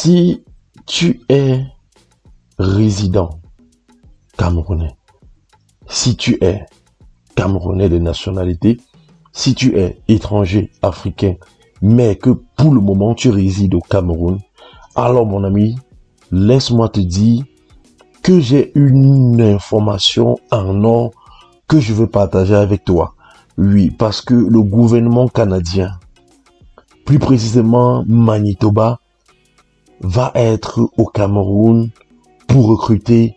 Si tu es résident camerounais, si tu es camerounais de nationalité, si tu es étranger africain, mais que pour le moment tu résides au Cameroun, alors mon ami, laisse-moi te dire que j'ai une information en or que je veux partager avec toi. Oui, parce que le gouvernement canadien, plus précisément Manitoba, va être au Cameroun pour recruter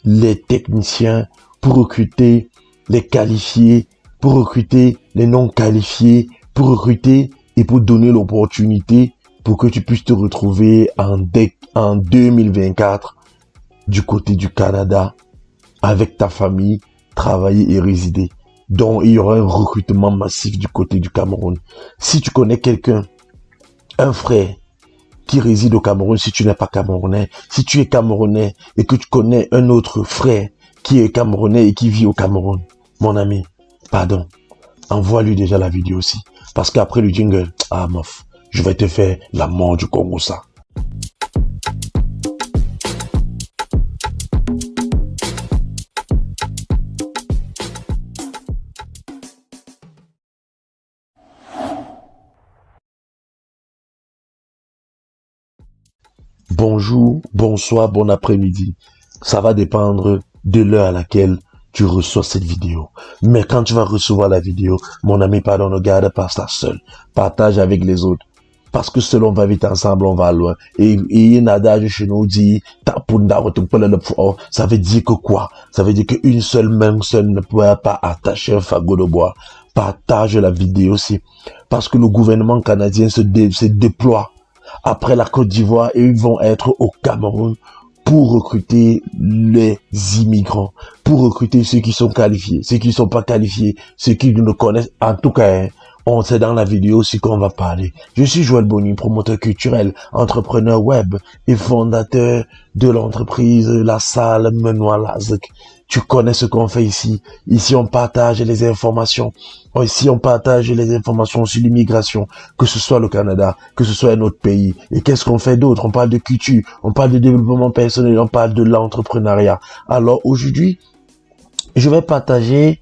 les techniciens, pour recruter les qualifiés, pour recruter les non qualifiés, pour recruter et pour donner l'opportunité pour que tu puisses te retrouver en 2024 du côté du Canada avec ta famille, travailler et résider. Donc, il y aura un recrutement massif du côté du Cameroun. Si tu connais quelqu'un, un frère qui réside au Cameroun, si tu n'es pas camerounais, si tu es camerounais et que tu connais un autre frère qui est camerounais et qui vit au Cameroun, mon ami, pardon, envoie-lui déjà la vidéo aussi. Parce qu'après le jingle, ah mof, je vais te faire la mort du Congo ça. Bonjour, bonsoir, bon après-midi. Ça va dépendre de l'heure à laquelle tu reçois cette vidéo. Mais quand tu vas recevoir la vidéo, mon ami, pardon, ne garde pas ça seul. Partage avec les autres. Parce que seul on va vite, ensemble on va loin. Et un adage chez nous dit, ça veut dire que quoi? Ça veut dire qu'une seule main seule ne pourra pas attacher un fagot de bois. Partage la vidéo aussi. Parce que le gouvernement canadien se déploie après la Côte d'Ivoire et ils vont être au Cameroun pour recruter les immigrants, pour recruter ceux qui sont qualifiés, ceux qui ne sont pas qualifiés, ceux qui ne connaissent. En tout cas, on sait dans la vidéo aussi qu'on va parler. Je suis Joël Boni, promoteur culturel, entrepreneur web et fondateur de l'entreprise La Salle Menoir Lazek. Tu connais ce qu'on fait ici. Ici, on partage les informations. Ici, on partage les informations sur l'immigration, que ce soit le Canada, que ce soit un autre pays. Et qu'est-ce qu'on fait d'autre? On parle de culture, on parle de développement personnel, on parle de l'entrepreneuriat. Alors, aujourd'hui, je vais partager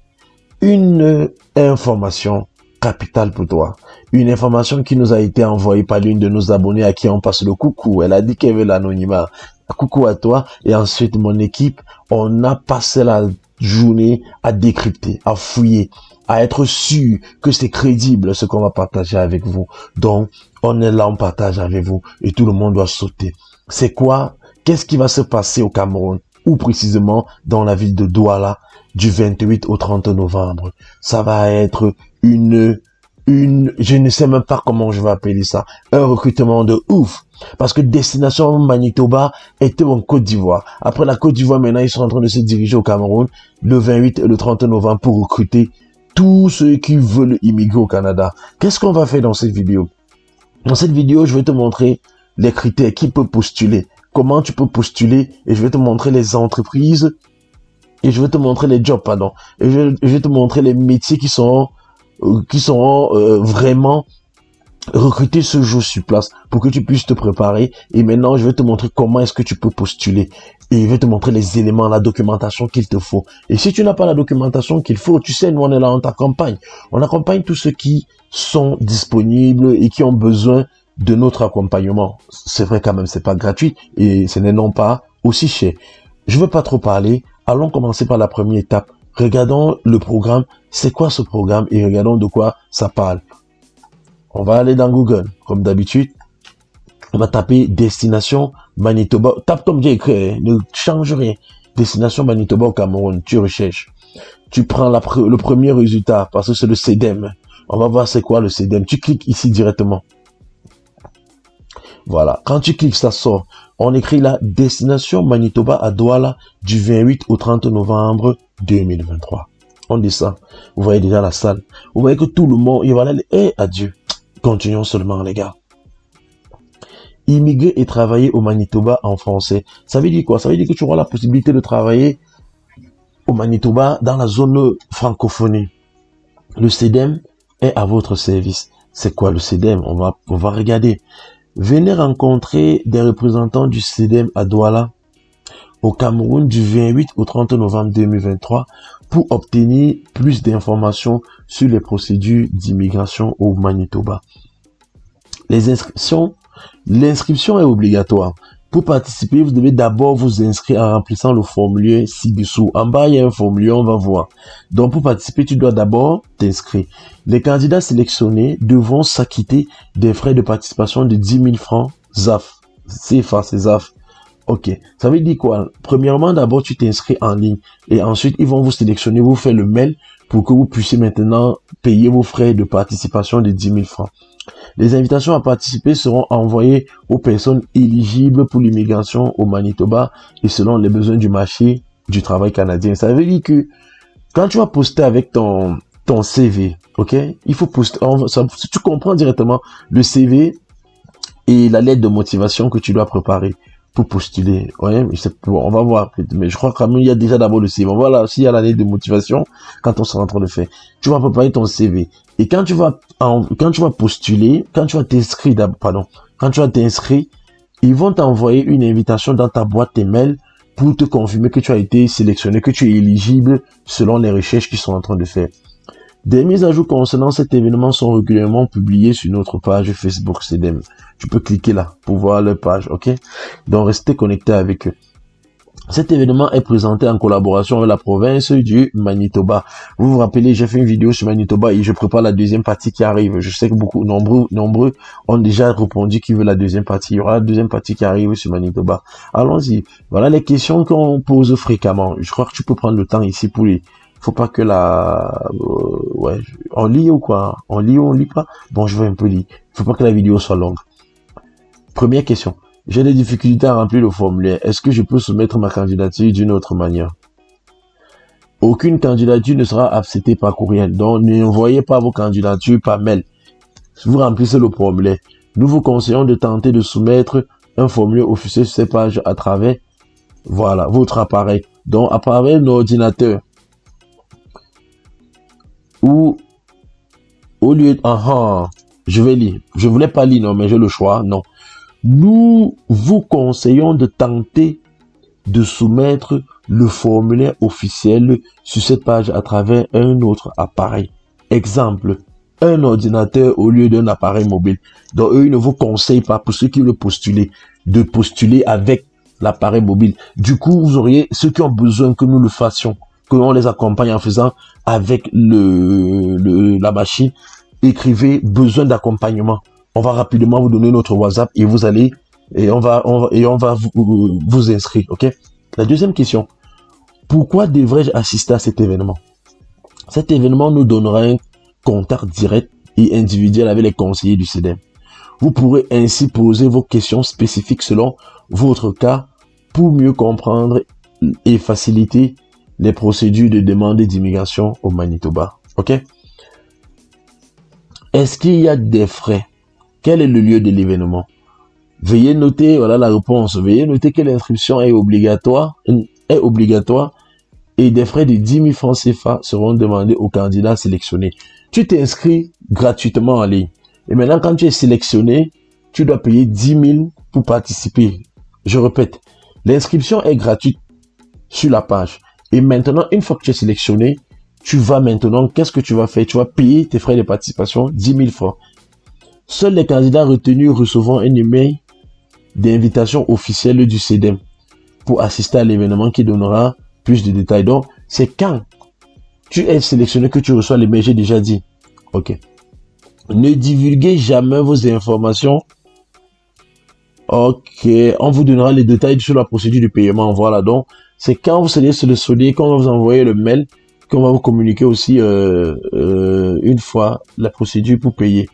une information capitale pour toi. Une information qui nous a été envoyée par l'une de nos abonnés à qui on passe le coucou. Elle a dit qu'elle veut l'anonymat. Coucou à toi. Et ensuite, mon équipe, on a passé la journée à décrypter, à fouiller, à être sûr que c'est crédible ce qu'on va partager avec vous. Donc, on est là, on partage avec vous et tout le monde doit sauter. C'est quoi? Qu'est-ce qui va se passer au Cameroun? Ou précisément dans la ville de Douala du 28 au 30 novembre. Ça va être je ne sais même pas comment je vais appeler ça, un recrutement de ouf. Parce que destination Manitoba était en Côte d'Ivoire. Après la Côte d'Ivoire, maintenant, ils sont en train de se diriger au Cameroun le 28 et le 30 novembre pour recruter tous ceux qui veulent immigrer au Canada. Qu'est-ce qu'on va faire dans cette vidéo? Dans cette vidéo, je vais te montrer les critères qui peuvent postuler, comment tu peux postuler et je vais te montrer les entreprises et je vais te montrer les jobs, pardon. Et je vais te montrer les métiers qui sont vraiment recruter ce jour sur place pour que tu puisses te préparer. Et maintenant, je vais te montrer comment est-ce que tu peux postuler. Et je vais te montrer les éléments, la documentation qu'il te faut. Et si tu n'as pas la documentation qu'il faut, tu sais, nous, on est là, on t'accompagne. On accompagne tous ceux qui sont disponibles et qui ont besoin de notre accompagnement. C'est vrai quand même, c'est pas gratuit et ce n'est non pas aussi cher. Je veux pas trop parler. Allons commencer par la première étape. Regardons le programme. C'est quoi ce programme et regardons de quoi ça parle. On va aller dans Google, comme d'habitude. On va taper destination Manitoba. Tape comme j'ai écrit, hein, ne change rien. Destination Manitoba au Cameroun. Tu recherches. Tu prends le premier résultat parce que c'est le CEDEM. On va voir c'est quoi le CEDEM. Tu cliques ici directement. Voilà. Quand tu cliques, ça sort. On écrit la destination Manitoba à Douala du 28 au 30 novembre 2023. On descend. Vous voyez déjà la salle. Vous voyez que tout le monde, il va aller, adieu. Continuons seulement, les gars. Immigrer et travailler au Manitoba en français. Ça veut dire quoi? Ça veut dire que tu auras la possibilité de travailler au Manitoba dans la zone francophonie. Le CEDEM est à votre service. C'est quoi le CEDEM? On va regarder. Venez rencontrer des représentants du SEDEM à Douala, au Cameroun, du 28 au 30 novembre 2023 pour obtenir plus d'informations sur les procédures d'immigration au Manitoba. L'inscription est obligatoire. Pour participer, vous devez d'abord vous inscrire en remplissant le formulaire ci-dessous. En bas, il y a un formulaire, on va voir. Donc, pour participer, tu dois d'abord t'inscrire. Les candidats sélectionnés devront s'acquitter des frais de participation de 10 000 francs ZAF. CFA, c'est ZAF. Ok. Ça veut dire quoi? Premièrement, d'abord, tu t'inscris en ligne. Et ensuite, ils vont vous sélectionner, vous faire le mail pour que vous puissiez maintenant payer vos frais de participation de 10 000 francs. Les invitations à participer seront envoyées aux personnes éligibles pour l'immigration au Manitoba et selon les besoins du marché du travail canadien. Ça veut dire que quand tu vas poster avec ton CV, ok, il faut poster, tu comprends directement le CV et la lettre de motivation que tu dois préparer pour postuler. Ouais, bon, on va voir, mais je crois quand même il y a déjà d'abord le CV. Voilà, aussi il y a la lettre de motivation quand on sera en train de le faire. Tu vas préparer ton CV. Et quand tu vas postuler, quand tu vas t'inscrire, ils vont t'envoyer une invitation dans ta boîte email pour te confirmer que tu as été sélectionné, que tu es éligible selon les recherches qu'ils sont en train de faire. Des mises à jour concernant cet événement sont régulièrement publiées sur notre page Facebook SEDEM. Tu peux cliquer là pour voir leur page, ok? Donc, restez connectés avec eux. Cet événement est présenté en collaboration avec la province du Manitoba. Vous vous rappelez, j'ai fait une vidéo sur Manitoba et je prépare la deuxième partie qui arrive. Je sais que nombreux ont déjà répondu qu'ils veulent la deuxième partie. Il y aura la deuxième partie qui arrive sur Manitoba. Allons-y. Voilà les questions qu'on pose fréquemment. Je crois que tu peux prendre le temps ici pour les... Faut pas que on lit ou quoi? On lit ou on lit pas? Bon, je vais un peu lire. Faut pas que la vidéo soit longue. Première question. J'ai des difficultés à remplir le formulaire. Est-ce que je peux soumettre ma candidature d'une autre manière? Aucune candidature ne sera acceptée par courriel. Donc, n'envoyez pas vos candidatures par mail. Vous remplissez le formulaire. Nous vous conseillons de tenter de soumettre un formulaire officiel sur cette page à travers, voilà, votre appareil. Donc, à travers l'ordinateur. Ou, au lieu de, je vais lire. Je voulais pas lire, non, mais j'ai le choix, non. Nous vous conseillons de tenter de soumettre le formulaire officiel sur cette page à travers un autre appareil. Exemple, un ordinateur au lieu d'un appareil mobile. Donc, eux, ils ne vous conseillent pas, pour ceux qui veulent postuler, de postuler avec l'appareil mobile. Du coup, vous auriez ceux qui ont besoin que nous le fassions, que l'on les accompagne en faisant avec la machine. Écrivez besoin d'accompagnement. On va rapidement vous donner notre WhatsApp et vous allez, et on va vous inscrire, ok? La deuxième question. Pourquoi devrais-je assister à cet événement? Cet événement nous donnera un contact direct et individuel avec les conseillers du SEDEM. Vous pourrez ainsi poser vos questions spécifiques selon votre cas pour mieux comprendre et faciliter les procédures de demande d'immigration au Manitoba, ok? Est-ce qu'il y a des frais? Quel est le lieu de l'événement? Veuillez noter, voilà la réponse. Veuillez noter que l'inscription est obligatoire et des frais de 10 000 francs CFA seront demandés aux candidats sélectionnés. Tu t'inscris gratuitement en ligne. Et maintenant, quand tu es sélectionné, tu dois payer 10 000 pour participer. Je répète, l'inscription est gratuite sur la page. Et maintenant, une fois que tu es sélectionné, tu vas maintenant, qu'est-ce que tu vas faire? Tu vas payer tes frais de participation, 10 000 francs. Seuls les candidats retenus recevront un email d'invitation officielle du SEDEM pour assister à l'événement qui donnera plus de détails. Donc, c'est quand tu es sélectionné que tu reçois l'email, j'ai déjà dit. Ok. Ne divulguez jamais vos informations. Ok. On vous donnera les détails sur la procédure de paiement. Voilà. Donc, c'est quand vous serez sélectionné, quand on va vous envoyer le mail, qu'on va vous communiquer aussi une fois la procédure pour payer.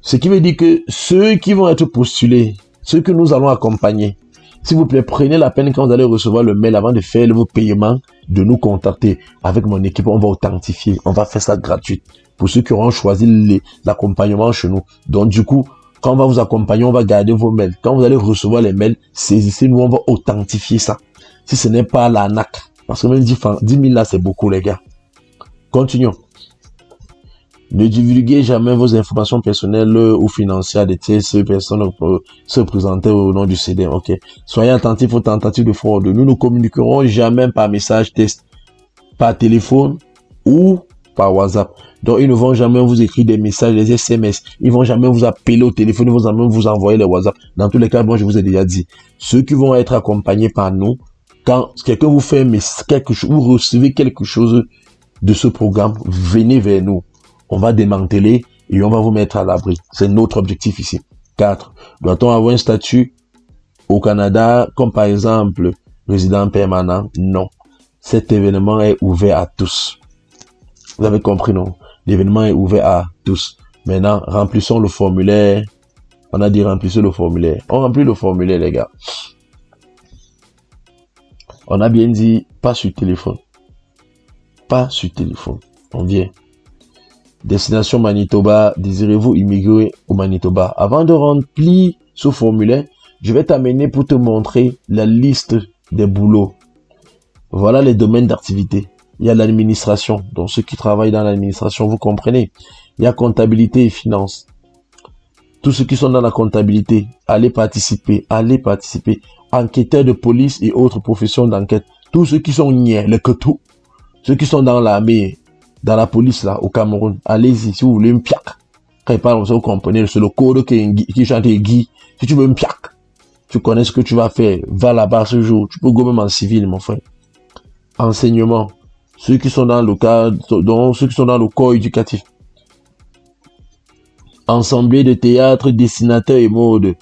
Ce qui veut dire que ceux qui vont être postulés, ceux que nous allons accompagner, s'il vous plaît, prenez la peine quand vous allez recevoir le mail avant de faire vos paiements, de nous contacter. Avec mon équipe, on va authentifier, on va faire ça gratuit pour ceux qui auront choisi l'accompagnement chez nous. Donc du coup, quand on va vous accompagner, on va garder vos mails. Quand vous allez recevoir les mails, saisissez-nous, on va authentifier ça. Si ce n'est pas l'arnaque, parce que même 10 000 là, c'est beaucoup les gars. Continuons. Ne divulguez jamais vos informations personnelles ou financières de tierces personnes se présenter au nom du CDM, ok? Soyez attentifs aux tentatives de fraude. Nous ne communiquerons jamais par message texte, par téléphone ou par WhatsApp. Donc, ils ne vont jamais vous écrire des messages, des SMS. Ils vont jamais vous appeler au téléphone, ils vont jamais vous envoyer les WhatsApp. Dans tous les cas, moi, je vous ai déjà dit, ceux qui vont être accompagnés par nous, quand quelqu'un vous fait quelque chose, vous recevez quelque chose de ce programme, venez vers nous. On va démanteler et on va vous mettre à l'abri. C'est notre objectif ici. 4. Doit-on avoir un statut au Canada, comme par exemple résident permanent? Non. Cet événement est ouvert à tous. Vous avez compris, non? L'événement est ouvert à tous. Maintenant, remplissons le formulaire. On a dit remplissez le formulaire. On remplit le formulaire, les gars. On a bien dit pas sur téléphone. Pas sur téléphone. On vient. Destination Manitoba, désirez-vous immigrer au Manitoba? Avant de remplir ce formulaire, je vais t'amener pour te montrer la liste des boulots. Voilà les domaines d'activité. Il y a l'administration, donc ceux qui travaillent dans l'administration, vous comprenez. Il y a comptabilité et finance. Tous ceux qui sont dans la comptabilité, allez participer, allez participer. Enquêteurs de police et autres professions d'enquête. Tous ceux qui sont niais, les ketou, ceux qui sont dans l'armée, dans la police là, au Cameroun, allez-y, si vous voulez une piac. Quand il parle, vous comprenez, c'est le code qui chante Guy. Si tu veux une piac, tu connais ce que tu vas faire, va là-bas ce jour. Tu peux go même en civil, mon frère. Enseignement. Ceux qui sont dans le cadre, donc ceux qui sont dans le corps éducatif. Assemblée de théâtre, dessinateurs et mode.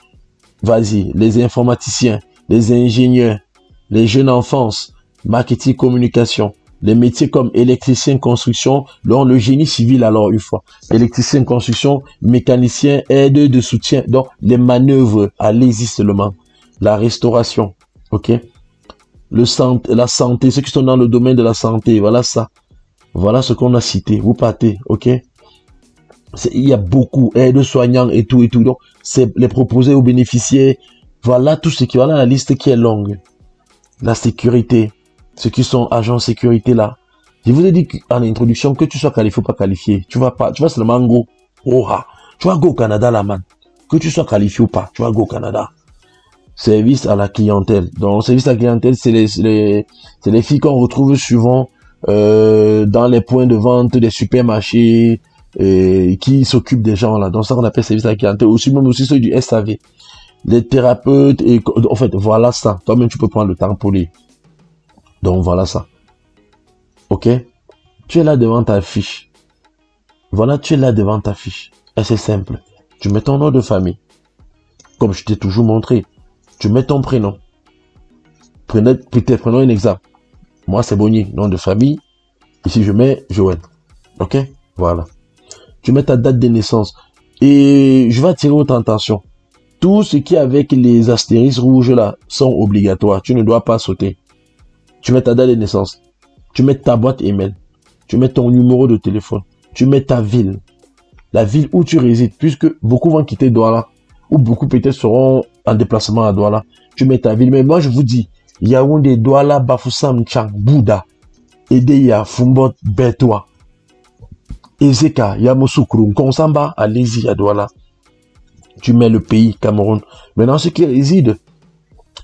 Vas-y, les informaticiens, les ingénieurs, les jeunes enfances, marketing, communication. Les métiers comme électricien, construction, donc le génie civil alors une fois. Électricien, construction, mécanicien, aide de soutien, donc les manœuvres, allez-y seulement. La restauration, ok. La santé, ceux qui sont dans le domaine de la santé, voilà ça. Voilà ce qu'on a cité, vous partez, ok. Il y a beaucoup, aide soignants et tout, donc c'est les proposer aux bénéficiaires. Voilà tout ce qui, voilà la liste qui est longue. La sécurité. Ceux qui sont agents de sécurité là. Je vous ai dit en introduction que tu sois qualifié ou pas qualifié. Tu vas seulement go. Tu vas go au Canada là, man. Que tu sois qualifié ou pas, tu vas go au Canada. Service à la clientèle. Donc, service à la clientèle, c'est les filles qu'on retrouve souvent, dans les points de vente des supermarchés, qui s'occupent des gens là. Donc, ça qu'on appelle service à la clientèle. Aussi, même aussi ceux du SAV. Les thérapeutes et, en fait, voilà ça. Toi-même, tu peux prendre le temps pour lire. Donc voilà ça. Ok? Tu es là devant ta fiche. Voilà, tu es là devant ta fiche. Et c'est simple. Tu mets ton nom de famille. Comme je t'ai toujours montré. Tu mets ton prénom. Prenons un exemple. Moi, c'est Bonnier, nom de famille. Ici, je mets Joël. Ok? Voilà. Tu mets ta date de naissance. Et je vais attirer votre attention. Tout ce qui est avec les astérisques rouges là sont obligatoires. Tu ne dois pas sauter. Tu mets ta date de naissance. Tu mets ta boîte email. Tu mets ton numéro de téléphone. Tu mets ta ville. La ville où tu résides. Puisque beaucoup vont quitter Douala. Ou beaucoup peut-être seront en déplacement à Douala. Tu mets ta ville. Mais moi, je vous dis, Yaoundé, Douala, Bafoussam, Tchang, Bouddha, Edeya, Fumbot, Bertois, Ezeka, Yamoussoukroum, Konsamba, allez-y à Douala. Tu mets le pays, Cameroun. Maintenant, ceux qui résident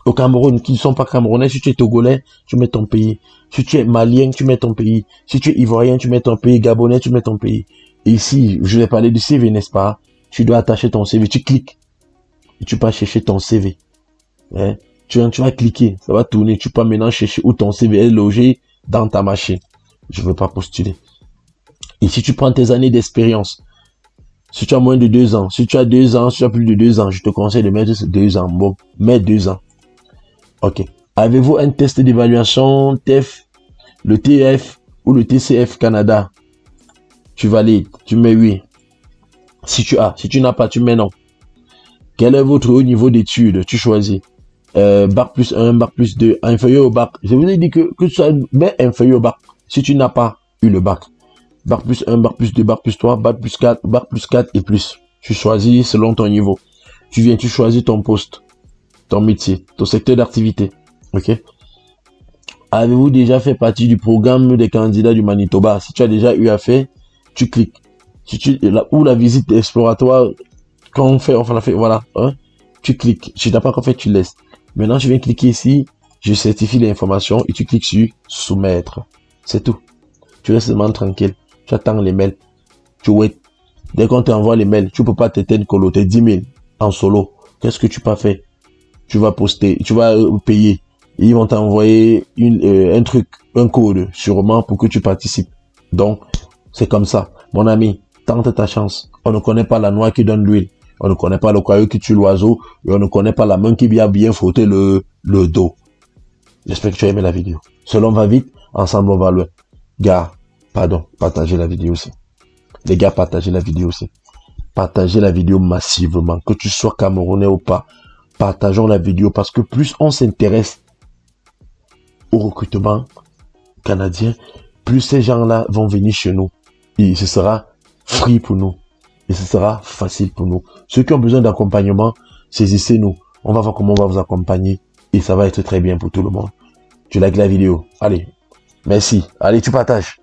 au Cameroun, qui ne sont pas camerounais, si tu es togolais, tu mets ton pays. Si tu es malien, tu mets ton pays. Si tu es ivoirien, tu mets ton pays. Gabonais, tu mets ton pays. Et ici, je vais parler du CV, n'est-ce pas? Tu dois attacher ton CV. Tu cliques. Et tu vas chercher ton CV. Hein? Tu vas cliquer. Ça va tourner. Tu peux maintenant chercher où ton CV est logé dans ta machine. Je ne veux pas postuler. Et si tu prends tes années d'expérience, si tu as moins de 2 ans, si tu as 2 ans, si tu as plus de 2 ans, je te conseille de mettre 2 ans. Bon, mets 2 ans. Ok. Avez-vous un test d'évaluation TEF, le TF ou le TCF Canada? Tu valides, tu mets oui. Si tu n'as pas, tu mets non. Quel est votre haut niveau d'études? Tu choisis. Bac plus 1, bac plus 2, inférieur au bac. Je vous ai dit que tu sois inférieur au bac. Si tu n'as pas eu le bac. Bac plus 1, bac plus 2, bac plus 3, bac plus 4 et plus. Tu choisis selon ton niveau. Tu choisis ton poste, ton métier, ton secteur d'activité. Ok? Avez-vous déjà fait partie du programme des candidats du Manitoba? Si tu as déjà eu à faire, tu cliques. Ou la visite exploratoire, quand on la fait, voilà, hein, tu cliques. Si tu n'as pas encore fait, tu laisses. Maintenant, je viens cliquer ici, je certifie l'information et tu cliques sur soumettre. C'est tout. Tu restes seulement tranquille. Tu attends les mails. Tu wait. Dès qu'on t'envoie les mails, tu peux pas t'éteindre colo, t'es 10 000 en solo. Qu'est-ce que tu peux faire? Tu vas poster, tu vas payer. Et ils vont t'envoyer un truc, un code, sûrement pour que tu participes. Donc, c'est comme ça. Mon ami, tente ta chance. On ne connaît pas la noix qui donne l'huile. On ne connaît pas le caillou qui tue l'oiseau. Et on ne connaît pas la main qui vient bien frotter le dos. J'espère que tu as aimé la vidéo. Selon va vite, ensemble on va loin. Gars, pardon, partagez la vidéo aussi. Les gars, partagez la vidéo aussi. Partagez la vidéo massivement. Que tu sois camerounais ou pas, partageons la vidéo parce que plus on s'intéresse au recrutement canadien, plus ces gens-là vont venir chez nous. Et ce sera free pour nous. Et ce sera facile pour nous. Ceux qui ont besoin d'accompagnement, saisissez-nous. On va voir comment on va vous accompagner. Et ça va être très bien pour tout le monde. Tu likes la vidéo. Allez. Merci. Allez, tu partages.